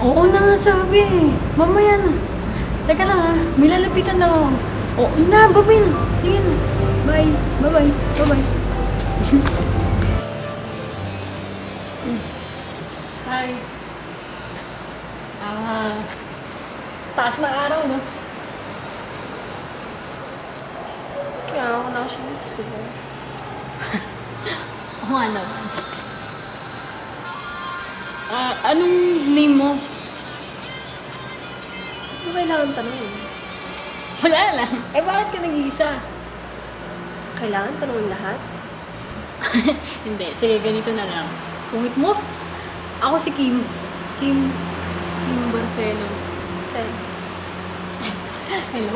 Oo na nga sabi. Mamaya na. Teka lang ha. May lalapitan na ako. Oo na, babay na. Sige na. Bye. Bye-bye. Bye-bye. Hi. Taas na araw, no? Kaya ako na siya gusto ko. Oo nga naman. Anong name mo? Ano kailangan tanongin? Wala lang. Eh, bakit ka nag-iisa? Kailangan tanongin lahat? Hindi. Sige, ganito na lang. Tungit mo? Ako si Kim. Kim Barcelo. Hello.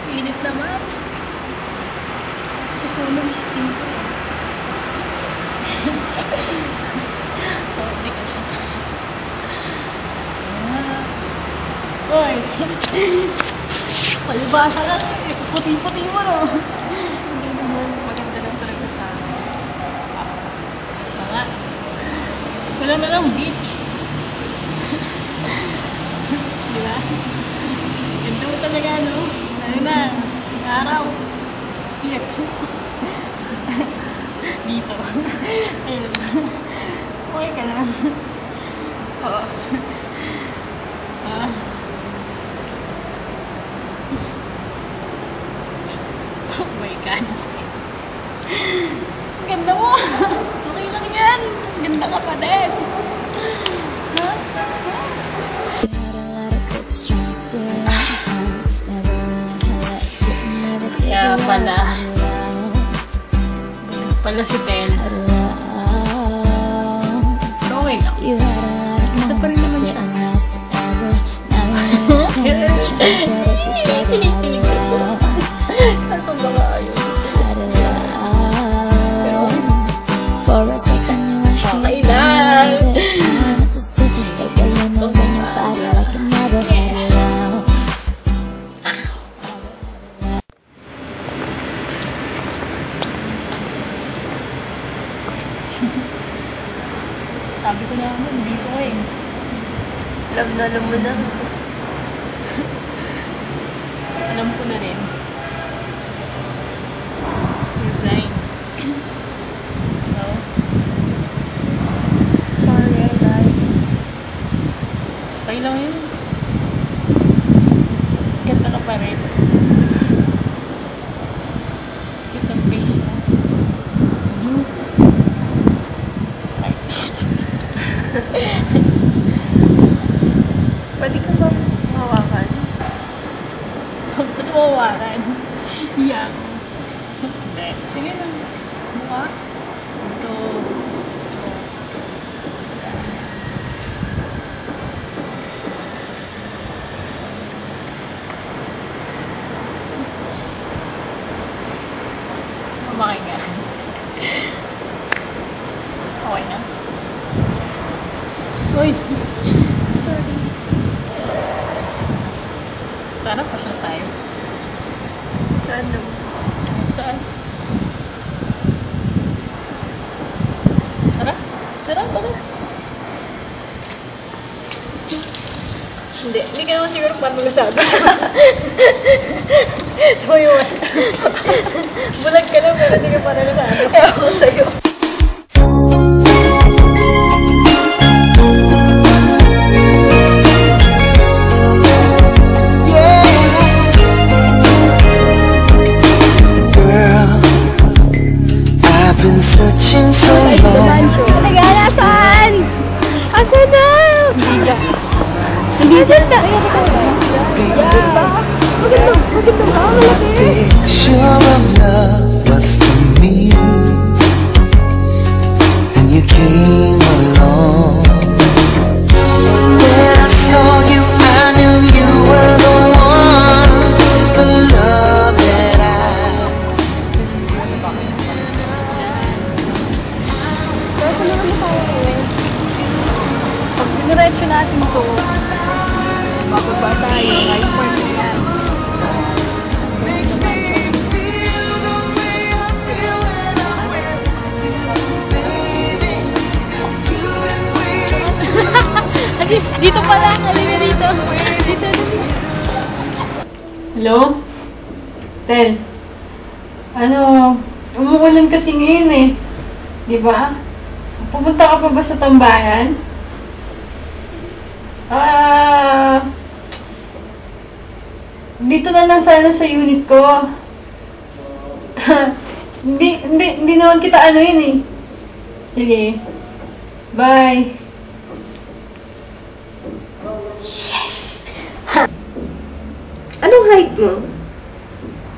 Init naman. Susunog skin ko eh. Hindi ka siya. Oy! Palibasa lang eh. Puti-puti mo no. Hindi naman. Maganda lang talaga sa Wala. Wala na lang beach. Diba? Ganda mo talaga no? Ano na? Araw. Here. Dito. Ayun. Okay ka lang. Oo. Oh my God. Ganda mo. Okay lang yan. Ganda ka pa din. Kaya pala si Tel. Okay lang. Ito pa rin naman siya. Ano ba ka ayun? Okay lang. Sabi ko na naman, hindi ko eh. alam mo na. Alam ko na rin. You're blind. No? Sorry, I lied. Okay lang yun. Ganda ka pa rin. Cute ang face mo. Pwede ka ba mawakan? Ba't mawawakan? Iyak. Hindi. Sige lang. Mukha. Ito. Kumain nga. Okay na. Uy! Sorry. Tara, pasya tayo. Saan naman? Saan? Tara? Tara, tara. Hindi ka naman siguro paano magsabi. Tumayo mo. Bulag ka lang, pero hindi ka paano magsabi. Ewan ko sa'yo. Searching so long. Nag-aalapan! Asa na? Nandito na. Maganda ka, malaki. Picture of love was to me, and you came along. When I saw you, I Hello? Tel? Ano, umuulan kasi ngayon eh. Di ba? Pupunta ka pa ba sa tambayan? Dito na lang sana sa unit ko. Hindi naman kita ano yun eh. Sige. Bye. Anong height mo?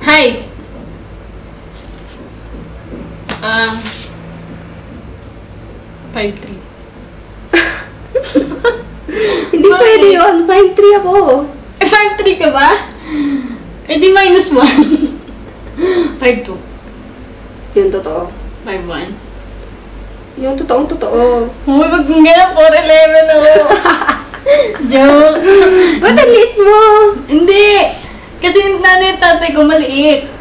Hi! 5'3". Hindi pwede yun. 5'3" ako. 5'3" ka ba? Eh di -1. 5'2". Yung totoo. 5'1". Yung totoong totoo. Uy, wag mong ganyan, 4'11" ako. Joke. Ba't ang liit mo? Hindi. Kasi yung nanay at tatay ko maliit.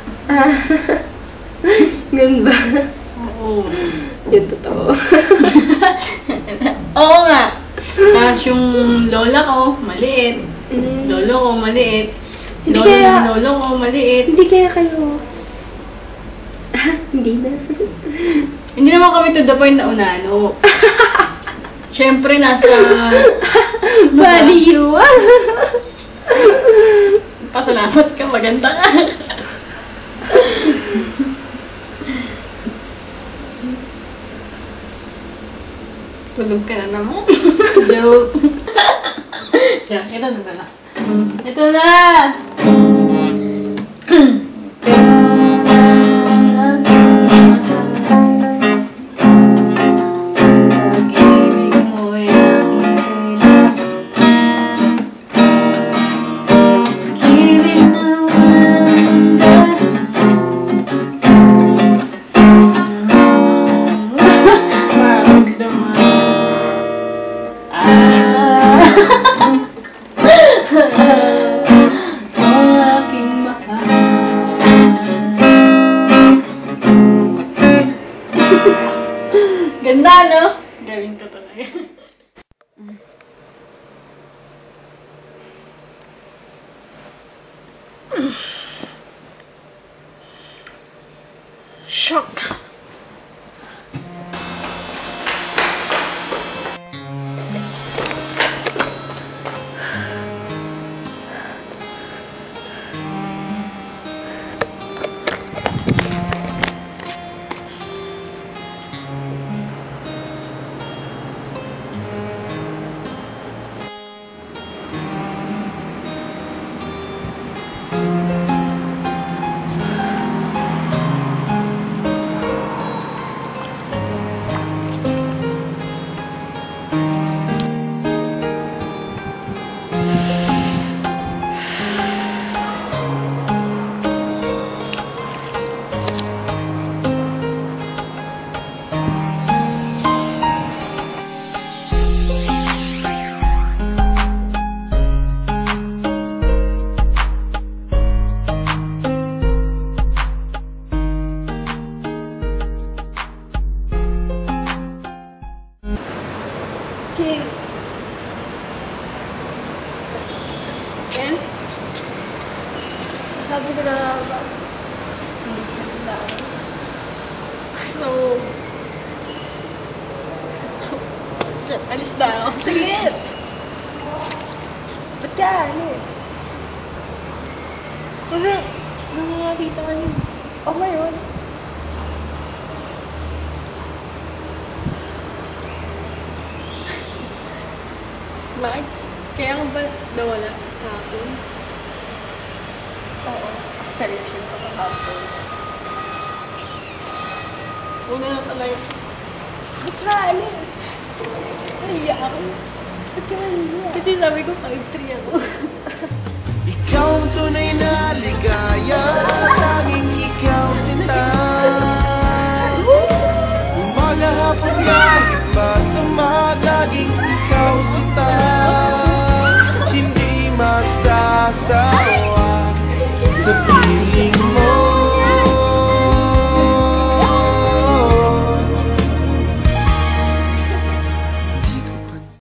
Ganun ba? Oo. Yung totoo. Oo nga. Tapos yung lola ko, maliit. Lolo ko, maliit. Hindi Lolo kaya- ng lolo ko, maliit. Hindi kaya kayo... Hindi na. Hindi naman kami to the point na unano. Siyempre, nasa... Baliw. Pasalamat ka, maganda ka. Tulog ka na naman. Joke. Diyan, ito na ba na? Ito na! Ganda, no? Gawin ko talaga. Shucks. Okay. Ken? Sabi ko na ba? So, alis na ako. Sige! Ba't ka alis? Kasi, nakakita ka yun. O ngayon? Bakit? Kaya ka ba nawala kahapon? Oo. Television pa kahapon. Una na talaga. Ba't ka alis? Nahiya ako. Ba't ka nahiya? Kasi sabi ko 5'3" ako. Ikaw ang tunay na ligaya, tanging ikaw sinta. Umaga, hapon, kahit magdamag, laging ikaw sinta. Hindi magsasawa, sabihin